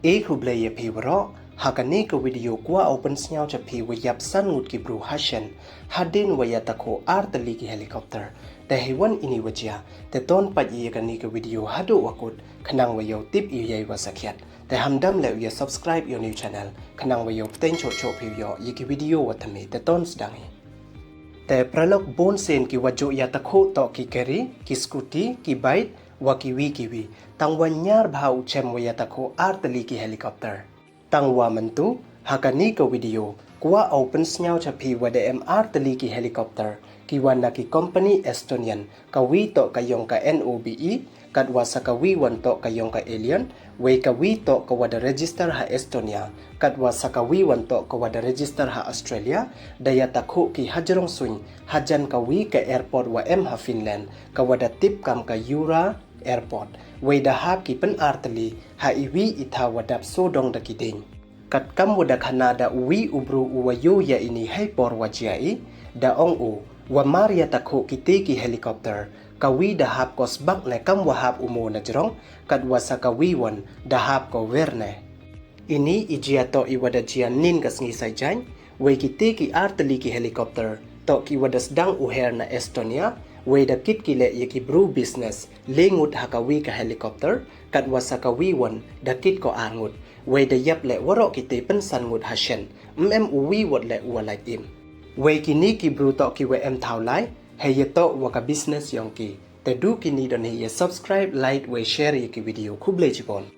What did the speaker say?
Kublay Pivro, Hakanika video qua opens now to pay with yap sun would give bru hashen, hadien wayatako art the leaky helicopter. The Hewan iniwaja, the don pat yakanika video hado wakut, Kanang wayo tip you was a cat. The hamdam let you subscribe your new channel, Kanang wayo potential chop yo yiki video what me the dons dangi. The pralog bone sen ki wajo yatako to ki keri, ki scooty, ki bite, waki wikiwi, tangwa nyar bhau chem wayatako art the leaky helicopter. Tangwa mantu, hakanika video, kwa opens now to pay with the MR the leaky helicopter, kiwana ki company Estonian, kawi to kayong ka NOBE, kadwa sa kawiwan to kayong ka alien, way kawi to kawada register ha Estonia, kadwa sa kawiwan to kawada register ha Australia, dayatako ki hajrong suin, hajan kawi ka airport wa ha Finland, kawada tip kam ka Yura airport, way dahap ki Pnar ha iwi ita wadap sodong da kiding. Kat kam wada Kanada uwi ubru uwayo ya ini hay por wajai, da ong u, wa maria tako kitiki helicopter, kawi dahap kos bak na kam wahap umo na jirong, kadwa sa kawiwan dahap ko werne. Ini ijiato iwada jian nin kas ngisay jan, way kitiki artiliki helicopter, to kiwadas dang uher na Estonia, way da kit kile yaki brew business, lingut hakawi ka helicopter, kadwa sa kawiwan da kit ko angut, way da yap le waro kiti pensan ngut hashen, uwi wat le uwalay im. Way kini ki brew to ki we tau lai, hay yato waka business yong ki, te du kini don hiya subscribe, like, way share yaki video kuble jipon.